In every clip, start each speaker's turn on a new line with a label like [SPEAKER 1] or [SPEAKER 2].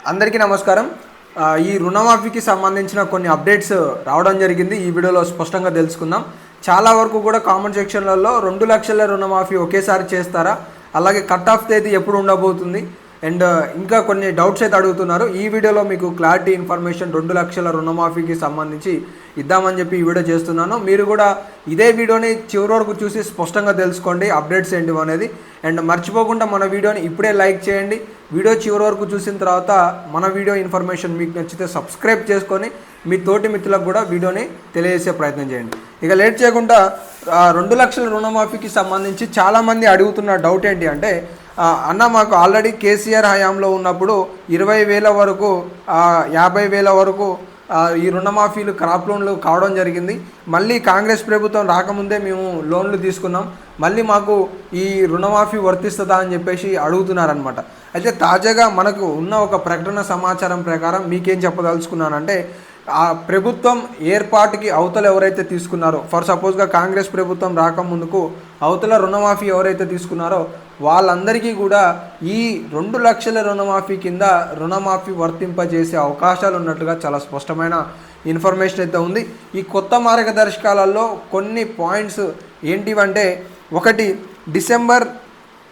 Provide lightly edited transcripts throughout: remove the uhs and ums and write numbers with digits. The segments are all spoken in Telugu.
[SPEAKER 1] అందరికీ నమస్కారం. ఈ రుణమాఫీకి సంబంధించిన కొన్ని అప్డేట్స్ రావడం జరిగింది. ఈ వీడియోలో స్పష్టంగా తెలుసుకుందాం. చాలా వరకు కూడా కామెంట్ సెక్షన్లలో 2 లక్షల రుణమాఫీ ఒకేసారి చేస్తారా, అలాగే కట్ ఆఫ్ తేదీ ఎప్పుడు ఉండబోతుంది అండ్ ఇంకా కొన్ని డౌట్స్ అయితే అడుగుతున్నారు. ఈ వీడియోలో మీకు క్లారిటీ ఇన్ఫర్మేషన్ 2 లక్షల రుణమాఫీకి సంబంధించి ఇద్దామని చెప్పి ఈ వీడియో చేస్తున్నాను. మీరు కూడా ఇదే వీడియోని చివరి వరకు చూసి స్పష్టంగా తెలుసుకోండి అప్డేట్స్ ఏంటి అనేది. అండ్ మర్చిపోకుండా మన వీడియోని ఇప్పుడే లైక్ చేయండి. వీడియో చివరి వరకు చూసిన తర్వాత మన వీడియో ఇన్ఫర్మేషన్ మీకు నచ్చితే సబ్స్క్రైబ్ చేసుకొని మీ తోటి మిత్రులకు కూడా వీడియోని తెలియజేసే ప్రయత్నం చేయండి. ఇక లేట్ చేయకుండా 2 లక్షల రుణమాఫీకి సంబంధించి చాలామంది అడుగుతున్న డౌట్ ఏంటి అంటే, అన్న మాకు ఆల్రెడీ కేసీఆర్ హయాంలో ఉన్నప్పుడు 20,000 వరకు 50,000 వరకు ఈ రుణమాఫీలు క్రాప్ లోన్లు కావడం జరిగింది. మళ్ళీ కాంగ్రెస్ ప్రభుత్వం రాకముందే మేము లోన్లు తీసుకున్నాం, మళ్ళీ మాకు ఈ రుణమాఫీ వర్తిస్తుందా అని చెప్పేసి అడుగుతున్నారనమాట. అయితే తాజాగా మనకు ఉన్న ఒక ప్రకటన సమాచారం ప్రకారం మీకేం చెప్పదలుచుకున్నానంటే, ఆ ప్రభుత్వం ఏర్పాటుకి అవతల ఎవరైతే తీసుకున్నారో, ఫర్ సపోజ్గా కాంగ్రెస్ ప్రభుత్వం రాకముందుకు అవతల రుణమాఫీ ఎవరైతే తీసుకున్నారో వాళ్ళందరికీ కూడా ఈ 2 లక్షల రుణమాఫీ కింద రుణమాఫీ వర్తింపజేసే అవకాశాలు ఉన్నట్లుగా చాలా స్పష్టమైన ఇన్ఫర్మేషన్ అయితే ఉంది. ఈ కొత్త మార్గదర్శకాలలో కొన్ని పాయింట్స్ ఏంటివంటే, ఒకటి డిసెంబర్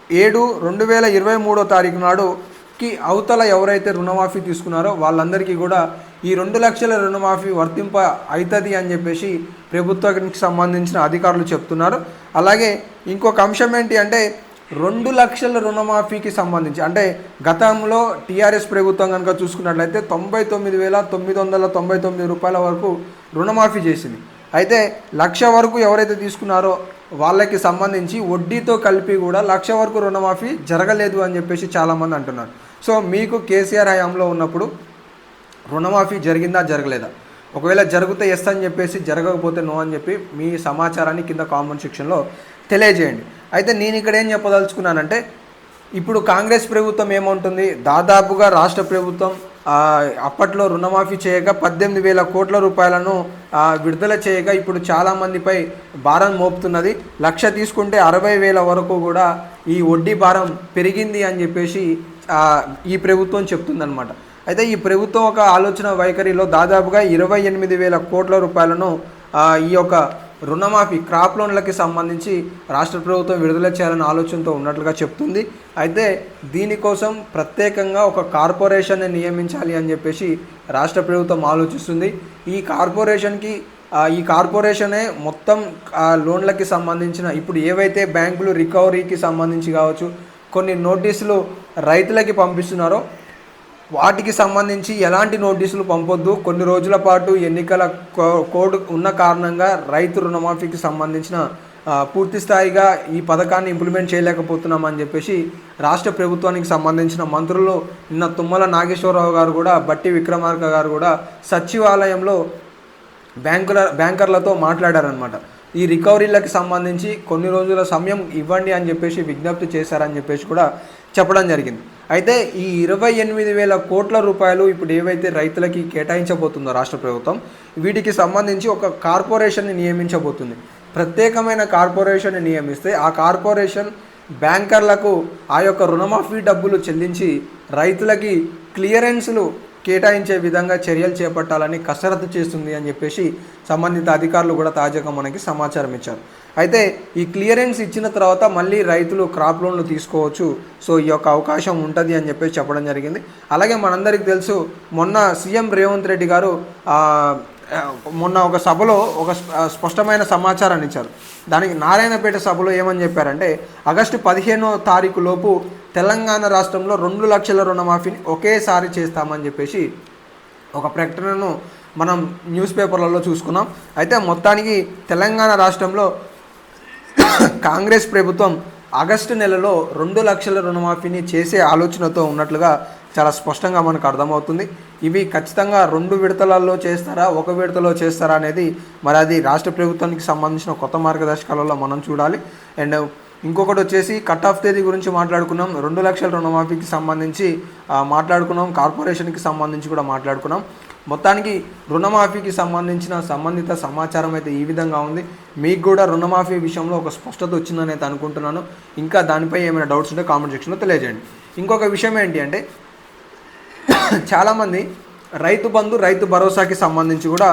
[SPEAKER 1] 7, 2023 తారీఖు నాడుకి అవతల ఎవరైతే రుణమాఫీ తీసుకున్నారో వాళ్ళందరికీ కూడా ఈ 2 లక్షల రుణమాఫీ వర్తింప అవుతుంది అని చెప్పేసి ప్రభుత్వానికి సంబంధించిన అధికారులు చెప్తున్నారు. అలాగే ఇంకొక అంశం ఏంటి అంటే, 2 లక్షల రుణమాఫీకి సంబంధించి అంటే గతంలో టీఆర్ఎస్ ప్రభుత్వం కనుక చూసుకున్నట్లయితే 99,999 రూపాయల వరకు రుణమాఫీ చేసింది. అయితే 1,00,000 వరకు ఎవరైతే తీసుకున్నారో వాళ్ళకి సంబంధించి వడ్డీతో కలిపి కూడా 1,00,000 వరకు రుణమాఫీ జరగలేదు అని చెప్పేసి చాలామంది అంటున్నారు. సో మీకు కేసీఆర్ హయాంలో ఉన్నప్పుడు రుణమాఫీ జరిగిందా జరగలేదా, ఒకవేళ జరిగితే ఎస్ అని చెప్పేసి జరగకపోతే నో అని చెప్పి మీ సమాచారాన్ని కింద కామెంట్ సెక్షన్లో తెలియజేయండి. అయితే నేను ఇక్కడ ఏం చెప్పదలుచుకున్నానంటే, ఇప్పుడు కాంగ్రెస్ ప్రభుత్వం ఏమంటుంది, దాదాపుగా రాష్ట్ర ప్రభుత్వం అప్పట్లో రుణమాఫీ చేయగా 18,000 కోట్ల రూపాయలను విడుదల చేయగా ఇప్పుడు చాలామందిపై భారం మోపుతున్నది. 1,00,000 తీసుకుంటే 60,000 వరకు కూడా ఈ వడ్డీ భారం పెరిగింది అని చెప్పేసి ఈ ప్రభుత్వం చెప్తుందన్నమాట. అయితే ఈ ప్రభుత్వం ఒక ఆలోచన వైఖరిలో దాదాపుగా 28,000 కోట్ల రూపాయలను ఈ యొక్క రుణమాఫీ క్రాప్ లోన్లకి సంబంధించి రాష్ట్ర ప్రభుత్వం విడుదల చేయాలనే ఆలోచనతో ఉన్నట్లుగా చెప్తుంది. అయితే దీనికోసం ప్రత్యేకంగా ఒక కార్పొరేషన్ని నియమించాలి అని చెప్పేసి రాష్ట్ర ప్రభుత్వం ఆలోచిస్తుంది. ఈ కార్పొరేషనే మొత్తం లోన్లకి సంబంధించిన ఇప్పుడు ఏవైతే బ్యాంకులు రికవరీకి సంబంధించి కావచ్చు కొన్ని నోటీసులు రైతులకి పంపిస్తున్నారో వాటికి సంబంధించి ఎలాంటి నోటీసులు పంపొద్దు, కొన్ని రోజుల పాటు ఎన్నికల కోడ్ ఉన్న కారణంగా రైతు రుణమాఫీకి సంబంధించిన పూర్తి స్థాయిగా ఈ పథకాన్ని ఇంప్లిమెంట్ చేయలేకపోతున్నామని చెప్పేసి రాష్ట్ర ప్రభుత్వానికి సంబంధించిన మంత్రులు నిన్న తుమ్మల నాగేశ్వరరావు గారు కూడా, బట్టి విక్రమార్క గారు కూడా సచివాలయంలో బ్యాంకర్లతో మాట్లాడారనమాట. ఈ రికవరీలకు సంబంధించి కొన్ని రోజుల సమయం ఇవ్వండి అని చెప్పేసి విజ్ఞప్తి చేశారని చెప్పేసి కూడా చెప్పడం జరిగింది. అయితే ఈ 28,000 కోట్ల రూపాయలు ఇప్పుడు ఏవైతే రైతులకి కేటాయించబోతుందో రాష్ట్ర ప్రభుత్వం, వీటికి సంబంధించి ఒక కార్పొరేషన్ని నియమించబోతుంది. ప్రత్యేకమైన కార్పొరేషన్ని నియమిస్తే ఆ కార్పొరేషన్ బ్యాంకర్లకు ఆ యొక్క రుణమాఫీ డబ్బులు చెల్లించి రైతులకి క్లియరెన్స్లు కేటాయించే విధంగా చర్యలు చేపట్టాలని కసరత్తు చేస్తుంది అని చెప్పేసి సంబంధిత అధికారులు కూడా తాజాగా మనకి సమాచారం ఇచ్చారు. అయితే ఈ క్లియరెన్స్ ఇచ్చిన తర్వాత మళ్ళీ రైతులు క్రాప్ లోన్లు తీసుకోవచ్చు. సో ఈ యొక్క అవకాశం ఉంటుంది అని చెప్పేసి చెప్పడం జరిగింది. అలాగే మనందరికీ తెలుసు, మొన్న సీఎం రేవంత్ రెడ్డి గారు మొన్న ఒక సభలో ఒక స్పష్టమైన సమాచారాన్ని ఇచ్చారు. దానికి నారాయణపేట సభలో ఏమని చెప్పారంటే, ఆగస్టు 15వ తారీఖు లోపు తెలంగాణ రాష్ట్రంలో 2 లక్షల రుణమాఫీని ఒకేసారి చేస్తామని చెప్పేసి ఒక ప్రకటనను మనం న్యూస్ పేపర్లలో చూసుకున్నాం. అయితే మొత్తానికి తెలంగాణ రాష్ట్రంలో కాంగ్రెస్ ప్రభుత్వం ఆగస్టు నెలలో 2 లక్షల రుణమాఫీని చేసే ఆలోచనతో ఉన్నట్లుగా చాలా స్పష్టంగా మనకు అర్థమవుతుంది. ఇవి ఖచ్చితంగా 2 విడతలలో చేస్తారా, 1 విడతలో చేస్తారా అనేది మరి అది రాష్ట్ర ప్రభుత్వానికి సంబంధించిన కొత్త మార్గదర్శకాలలో మనం చూడాలి. అండ్ ఇంకొకటి వచ్చేసి కట్ ఆఫ్ తేదీ గురించి మాట్లాడుకున్నాం, 2 లక్షల రుణమాఫీకి సంబంధించి మాట్లాడుకున్నాం, కార్పొరేషన్కి సంబంధించి కూడా మాట్లాడుకున్నాం. మొత్తానికి రుణమాఫీకి సంబంధిత సమాచారం అయితే ఈ విధంగా ఉంది. మీకు కూడా రుణమాఫీ విషయంలో ఒక స్పష్టత వచ్చిందని అయితే అనుకుంటున్నాను. ఇంకా దానిపై ఏమైనా డౌట్స్ ఉంటే కామెంట్ సెక్షన్లో తెలియజేయండి. ఇంకొక విషయం ఏంటి అంటే, చాలామంది రైతు బంధు రైతు భరోసాకి సంబంధించి కూడా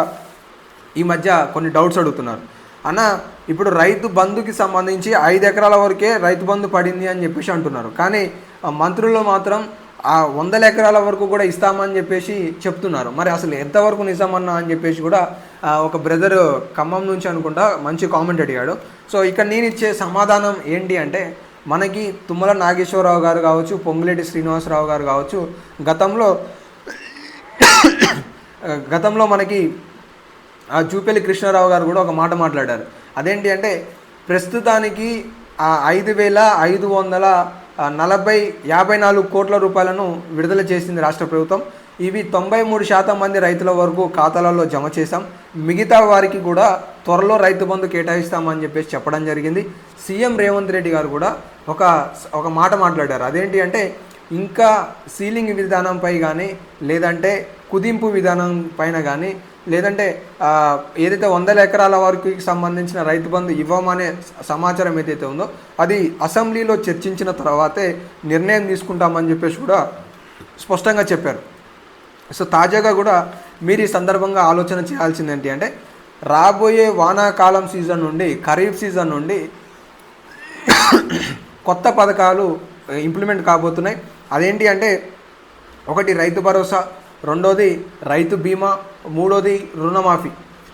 [SPEAKER 1] ఈ మధ్య కొన్ని డౌట్స్ అడుగుతున్నారు. అన్న, ఇప్పుడు రైతు బంధుకి సంబంధించి 5 ఎకరాల వరకే రైతు బంధు పడింది అని చెప్పేసి అంటున్నారు. కానీ మంత్రులు మాత్రం 100 ఎకరాల వరకు కూడా ఇస్తామని చెప్పేసి చెప్తున్నారు. మరి అసలు ఎంతవరకు నిజమన్నా అని చెప్పేసి కూడా ఒక బ్రదర్ ఖమ్మం నుంచి అనుకుంటా మంచి కామెంట్ అడిగాడు. సో ఇక్కడ నేను ఇచ్చే సమాధానం ఏంటి అంటే, మనకి తుమ్మల నాగేశ్వరరావు గారు కావచ్చు, పొంగులేటి శ్రీనివాసరావు గారు కావచ్చు, గతంలో మనకి జూపల్లి కృష్ణారావు గారు కూడా ఒక మాట మాట్లాడారు. అదేంటి అంటే, ప్రస్తుతానికి 5,554 కోట్ల రూపాయలను విడుదల చేసింది రాష్ట్ర ప్రభుత్వం. ఇవి 93% మంది రైతుల వరకు ఖాతాలలో జమ చేశాం. మిగతా వారికి కూడా త్వరలో రైతు బంధు కేటాయిస్తామని చెప్పేసి చెప్పడం జరిగింది. సీఎం రేవంత్ రెడ్డి గారు కూడా ఒక మాట మాట్లాడారు. అదేంటి అంటే, ఇంకా సీలింగ్ విధానంపై కానీ, లేదంటే కుదింపు విధానం పైన కానీ, లేదంటే ఏదైతే 100 ఎకరాల వరకు సంబంధించిన రైతు బంధు ఇవ్వమనే సమాచారం ఏదైతే ఉందో అది అసెంబ్లీలో చర్చించిన తర్వాతే నిర్ణయం తీసుకుంటామని చెప్పేసి కూడా స్పష్టంగా చెప్పారు. సో తాజాగా కూడా మీరు ఈ సందర్భంగా ఆలోచన చేయాల్సింది ఏంటి అంటే, రాబోయే వానాకాలం సీజన్ నుండి, ఖరీఫ్ సీజన్ నుండి కొత్త పథకాలు ఇంప్లిమెంట్ కాబోతున్నాయి. అదేంటి అంటే, ఒకటి రైతు భరోసా, రెండోది రైతు బీమా, మూడోది రుణమాఫీ.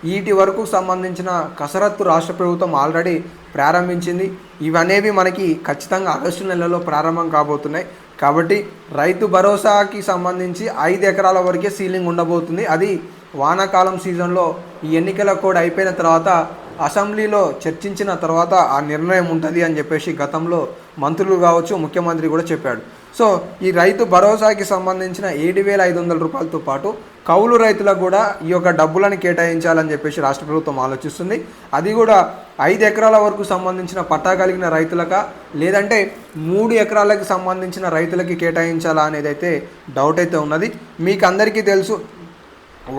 [SPEAKER 1] వీటి వరకు సంబంధించిన కసరత్తు రాష్ట్ర ప్రభుత్వం ఆల్రెడీ ప్రారంభించింది. ఇవనేవి మనకి ఖచ్చితంగా ఆగస్టు నెలలో ప్రారంభం కాబోతున్నాయి. కాబట్టి రైతు భరోసాకి సంబంధించి 5 ఎకరాల వరకే సీలింగ్ ఉండబోతుంది. అది వానాకాలం సీజన్లో ఈ ఎన్నికల కోడ్ అయిపోయిన తర్వాత అసెంబ్లీలో చర్చించిన తర్వాత ఆ నిర్ణయం ఉంటుంది అని చెప్పేసి గతంలో మంత్రులు కావచ్చు, ముఖ్యమంత్రి కూడా చెప్పాడు. సో ఈ రైతు భరోసాకి సంబంధించిన 7,500 రూపాయలతో పాటు కౌలు రైతులకు కూడా ఈ యొక్క డబ్బులను కేటాయించాలని చెప్పేసి రాష్ట్ర ప్రభుత్వం ఆలోచిస్తుంది. అది కూడా 5 ఎకరాల వరకు సంబంధించిన పట్టా కలిగిన రైతులకా, లేదంటే 3 ఎకరాలకు సంబంధించిన రైతులకి కేటాయించాలా అనేది అయితే డౌట్ అయితే ఉన్నది. మీకు అందరికీ తెలుసు,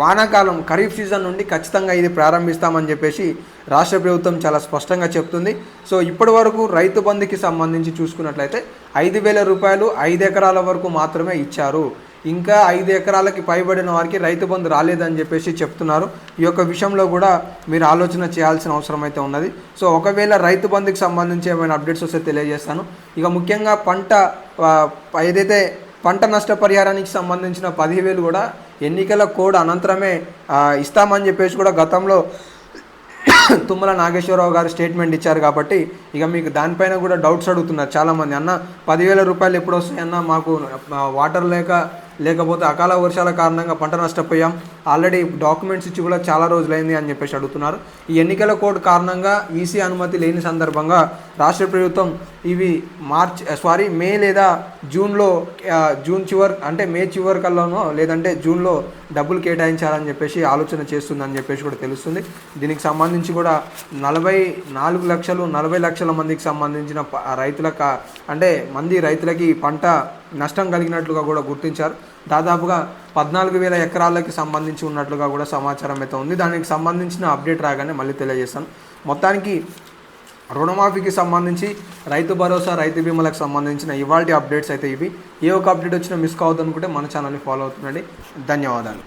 [SPEAKER 1] వానాకాలం ఖరీఫ్ సీజన్ నుండి ఖచ్చితంగా ఇది ప్రారంభిస్తామని చెప్పేసి రాష్ట్ర ప్రభుత్వం చాలా స్పష్టంగా చెప్తుంది. సో ఇప్పటి వరకు రైతు బంధుకి సంబంధించి చూసుకున్నట్లయితే 5,000 రూపాయలు 5 ఎకరాల వరకు మాత్రమే ఇచ్చారు. ఇంకా 5 ఎకరాలకి పైబడిన వారికి రైతు బంధు రాలేదని చెప్పేసి చెప్తున్నారు. ఈ యొక్క విషయంలో కూడా మీరు ఆలోచన చేయాల్సిన అవసరం అయితే ఉన్నది. సో ఒకవేళ రైతు బంధుకి సంబంధించి ఏమైనా అప్డేట్స్ వస్తే తెలియజేస్తాను. ఇక ముఖ్యంగా ఏదైతే పంట నష్టపరిహారానికి సంబంధించిన 10,000 కూడా ఎన్నికల కోడ్ అనంతరమే ఇస్తామని చెప్పేసి కూడా గతంలో తుమ్మల నాగేశ్వరరావు గారు స్టేట్మెంట్ ఇచ్చారు. కాబట్టి ఇక మీకు దానిపైన కూడా డౌట్స్ అడుగుతున్నారు చాలామంది. అన్న, 10,000 రూపాయలు ఎప్పుడు వస్తాయన్నా, మాకు వాటర్ లేకపోతే అకాల వర్షాల కారణంగా పంట నష్టపోయాం, ఆల్రెడీ డాక్యుమెంట్స్ ఇచ్చి కూడా చాలా రోజులైంది అని చెప్పేసి అడుగుతున్నారు. ఈ ఎన్నికల కోడ్ కారణంగా ఈసీ అనుమతి లేని సందర్భంగా రాష్ట్ర ప్రభుత్వం ఇవి మే లేదా జూన్ చివరి, అంటే మే చివరి కల్లానో లేదంటే జూన్లో డబ్బులు కేటాయించాలని చెప్పేసి ఆలోచన చేస్తుందని చెప్పేసి కూడా తెలుస్తుంది. దీనికి సంబంధించి కూడా 40 లక్షల మందికి సంబంధించిన రైతులకి పంట నష్టం కలిగినట్లుగా కూడా గుర్తించారు. దాదాపుగా 14,000 ఎకరాలకి సంబంధించి ఉన్నట్లుగా కూడా సమాచారం అయితే ఉంది. దానికి సంబంధించిన అప్డేట్ రాగానే మళ్ళీ తెలియజేస్తాను. మొత్తానికి రుణమాఫీకి సంబంధించి, రైతు భరోసా, రైతు బీమాలకు సంబంధించిన ఇవాల్టి అప్డేట్స్ అయితే ఇవి. ఏ ఒక అప్డేట్ వచ్చినా మిస్ కావద్దు అనుకుంటే మన ఛానల్ని ఫాలో అవుతుండండి. ధన్యవాదాలు.